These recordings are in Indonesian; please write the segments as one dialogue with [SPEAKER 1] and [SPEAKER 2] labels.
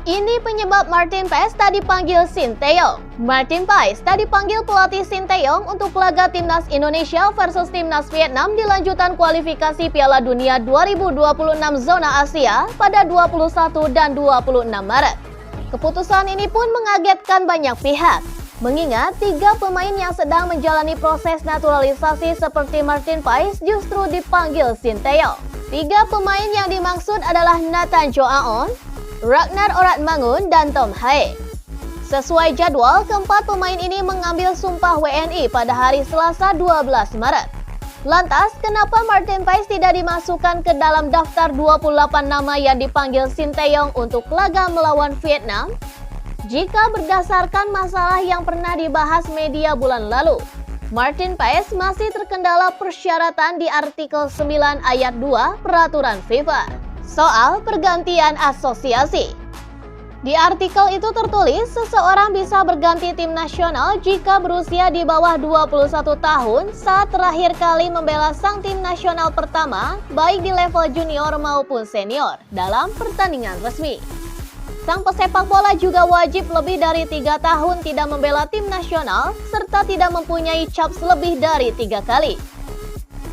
[SPEAKER 1] Ini penyebab Martin Paes tak dipanggil Sinteyong. Martin Paes tak dipanggil pelatih Sinteyong untuk laga Timnas Indonesia versus Timnas Vietnam di lanjutan kualifikasi Piala Dunia 2026 zona Asia pada 21 dan 26 Maret. Keputusan ini pun mengagetkan banyak pihak, mengingat 3 pemain yang sedang menjalani proses naturalisasi seperti Martin Paes justru dipanggil Sinteyong. 3 pemain yang dimaksud adalah Nathan Joaon, Ragnar Oratmangun, dan Tom Hae. Sesuai jadwal, keempat pemain ini mengambil sumpah WNI pada hari Selasa 12 Maret. Lantas, kenapa Martin Paes tidak dimasukkan ke dalam daftar 28 nama yang dipanggil Sinteyong untuk laga melawan Vietnam? Jika berdasarkan masalah yang pernah dibahas media bulan lalu, Martin Paes masih terkendala persyaratan di artikel 9 ayat 2 peraturan FIFA soal pergantian asosiasi. Di artikel itu tertulis, seseorang bisa berganti tim nasional jika berusia di bawah 21 tahun saat terakhir kali membela sang tim nasional pertama, baik di level junior maupun senior, dalam pertandingan resmi. Sang pesepak bola juga wajib lebih dari 3 tahun tidak membela tim nasional, serta tidak mempunyai caps lebih dari 3 kali.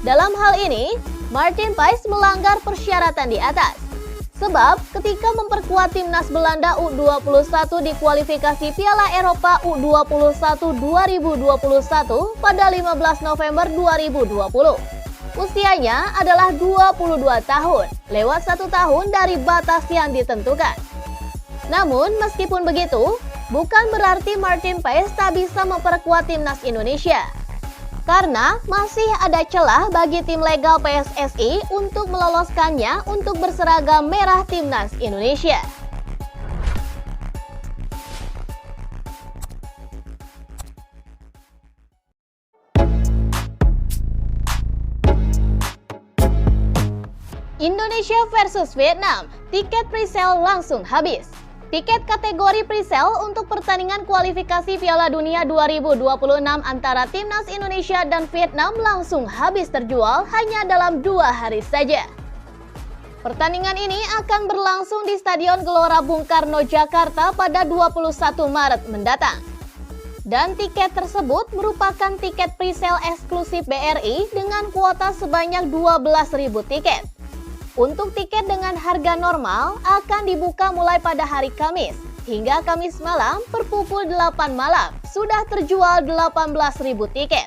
[SPEAKER 1] Dalam hal ini, Martin Paes melanggar persyaratan di atas. Sebab ketika memperkuat timnas Belanda U21 di kualifikasi Piala Eropa U21 2021 pada 15 November 2020. Usianya adalah 22 tahun, lewat 1 tahun dari batas yang ditentukan. Namun meskipun begitu, bukan berarti Martin Paes tak bisa memperkuat timnas Indonesia. Karena masih ada celah bagi tim legal PSSI untuk meloloskannya untuk berseragam merah timnas Indonesia. Indonesia versus Vietnam, tiket presale langsung habis. Tiket kategori presale untuk pertandingan kualifikasi Piala Dunia 2026 antara Timnas Indonesia dan Vietnam langsung habis terjual hanya dalam 2 hari saja. Pertandingan ini akan berlangsung di Stadion Gelora Bung Karno, Jakarta pada 21 Maret mendatang. Dan tiket tersebut merupakan tiket presale eksklusif BRI dengan kuota sebanyak 12.000 tiket. Untuk tiket dengan harga normal akan dibuka mulai pada hari Kamis hingga Kamis malam per pukul 8 malam sudah terjual 18.000 tiket.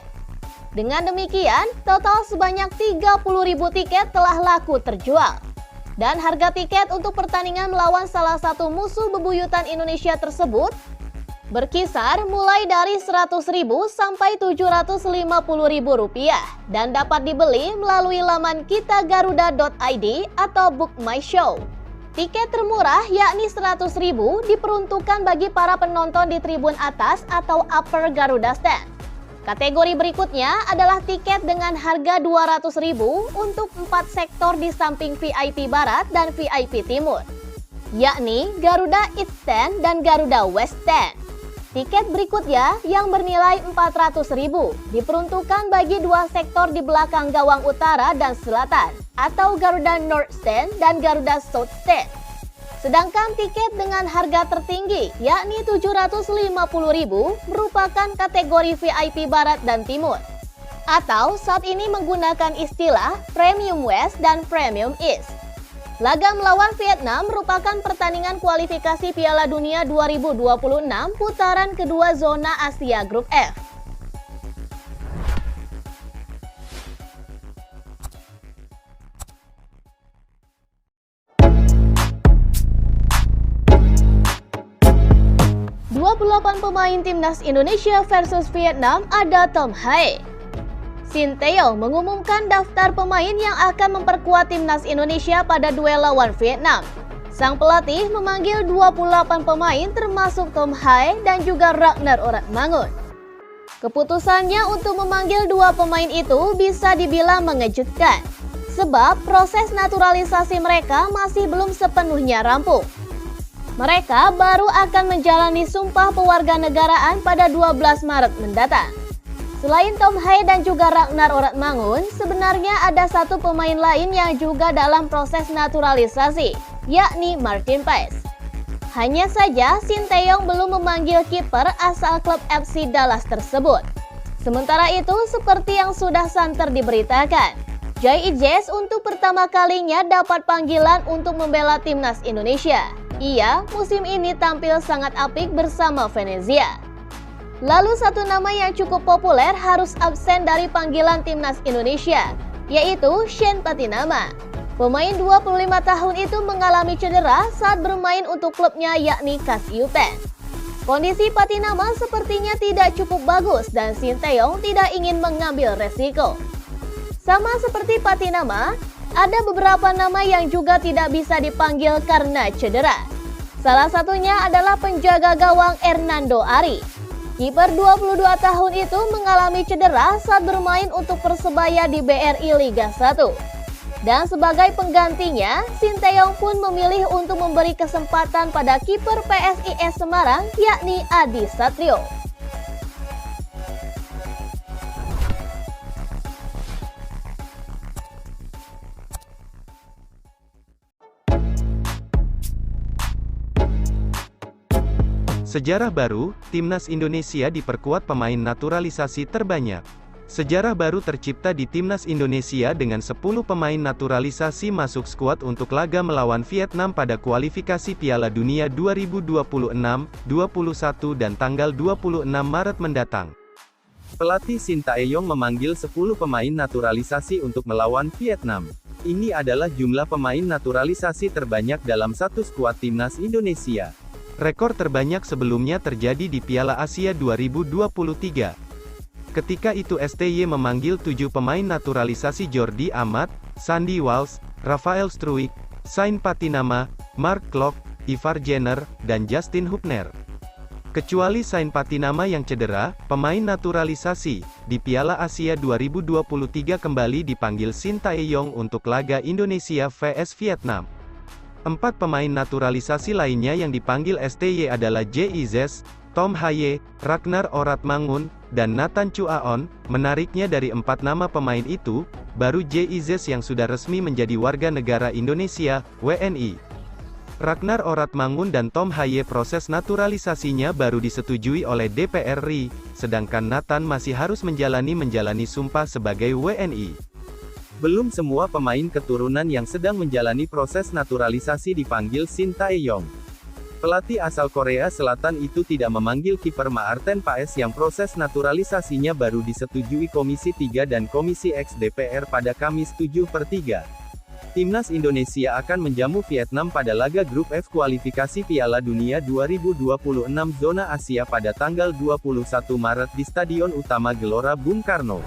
[SPEAKER 1] Dengan demikian, total sebanyak 30.000 tiket telah laku terjual. Dan harga tiket untuk pertandingan melawan salah satu musuh bebuyutan Indonesia tersebut berkisar mulai dari 100.000 sampai 750.000 rupiah dan dapat dibeli melalui laman kitagaruda.id atau Book My Show. Tiket termurah yakni 100.000 diperuntukkan bagi para penonton di tribun atas atau Upper Garuda Stand. Kategori berikutnya adalah tiket dengan harga 200.000 untuk 4 sektor di samping VIP Barat dan VIP Timur, yakni Garuda East Stand dan Garuda West Stand. Tiket berikutnya yang bernilai 400.000 diperuntukkan bagi 2 sektor di belakang gawang utara dan selatan atau Garuda North Stand dan Garuda South Stand. Sedangkan tiket dengan harga tertinggi yakni 750.000 merupakan kategori VIP Barat dan Timur atau saat ini menggunakan istilah Premium West dan Premium East. Laga melawan Vietnam merupakan pertandingan kualifikasi Piala Dunia 2026 putaran kedua zona Asia Grup F. Pemain Timnas Indonesia versus Vietnam ada Tom Hae. Sinteyong mengumumkan daftar pemain yang akan memperkuat Timnas Indonesia pada duel lawan Vietnam. Sang pelatih memanggil 28 pemain termasuk Tom Hae dan juga Ragnar Oratmangun. Keputusannya untuk memanggil 2 pemain itu bisa dibilang mengejutkan, sebab proses naturalisasi mereka masih belum sepenuhnya rampung. Mereka baru akan menjalani sumpah pewarganegaraan pada 12 Maret mendatang. Selain Tom Hae dan juga Ragnar Oratmangun, sebenarnya ada 1 pemain lain yang juga dalam proses naturalisasi, yakni Martin Paes. Hanya saja, Sinteyong belum memanggil kiper asal klub FC Dallas tersebut. Sementara itu, seperti yang sudah santer diberitakan, J.I.J. untuk pertama kalinya dapat panggilan untuk membela timnas Indonesia. Ia musim ini tampil sangat apik bersama Venezia. Lalu satu nama yang cukup populer harus absen dari panggilan timnas Indonesia, yaitu Shane Patinama. Pemain 25 tahun itu mengalami cedera saat bermain untuk klubnya yakni Kasyupen. Kondisi Patinama sepertinya tidak cukup bagus dan Sinteyong tidak ingin mengambil resiko. Sama seperti Patinama, ada beberapa nama yang juga tidak bisa dipanggil karena cedera. Salah satunya adalah penjaga gawang Hernando Ari. Kiper 22 tahun itu mengalami cedera saat bermain untuk Persebaya di BRI Liga 1. Dan sebagai penggantinya, Sinteyong pun memilih untuk memberi kesempatan pada kiper PSIS Semarang yakni Adi Satrio.
[SPEAKER 2] Sejarah baru, Timnas Indonesia diperkuat pemain naturalisasi terbanyak. Sejarah baru tercipta di Timnas Indonesia dengan 10 pemain naturalisasi masuk skuad untuk laga melawan Vietnam pada kualifikasi Piala Dunia 2026, 21 dan tanggal 26 Maret mendatang. Pelatih Sinteyong memanggil 10 pemain naturalisasi untuk melawan Vietnam. Ini adalah jumlah pemain naturalisasi terbanyak dalam satu skuad Timnas Indonesia. Rekor terbanyak sebelumnya terjadi di Piala Asia 2023. Ketika itu STY memanggil 7 pemain naturalisasi Jordi Amat, Sandy Walsh, Rafael Struijk, Shane Patinama, Mark Klok, Ivar Jenner, dan Justin Hubner. Kecuali Shane Patinama yang cedera, pemain naturalisasi di Piala Asia 2023 kembali dipanggil Sinteyong untuk laga Indonesia vs Vietnam. 4 pemain naturalisasi lainnya yang dipanggil STY adalah J.I.Z., Tom Haye, Ragnar Oratmangun, dan Nathan Chuaon. Menariknya dari 4 nama pemain itu, baru J.I.Z. yang sudah resmi menjadi warga negara Indonesia, WNI. Ragnar Oratmangun dan Tom Haye proses naturalisasinya baru disetujui oleh DPR RI, sedangkan Nathan masih harus menjalani sumpah sebagai WNI. Belum semua pemain keturunan yang sedang menjalani proses naturalisasi dipanggil Sinteyong. Pelatih asal Korea Selatan itu tidak memanggil kiper Maarten Paes yang proses naturalisasinya baru disetujui Komisi 3 dan Komisi X DPR pada Kamis 7/3. Timnas Indonesia akan menjamu Vietnam pada laga grup F kualifikasi Piala Dunia 2026 zona Asia pada tanggal 21 Maret di Stadion Utama Gelora Bung Karno.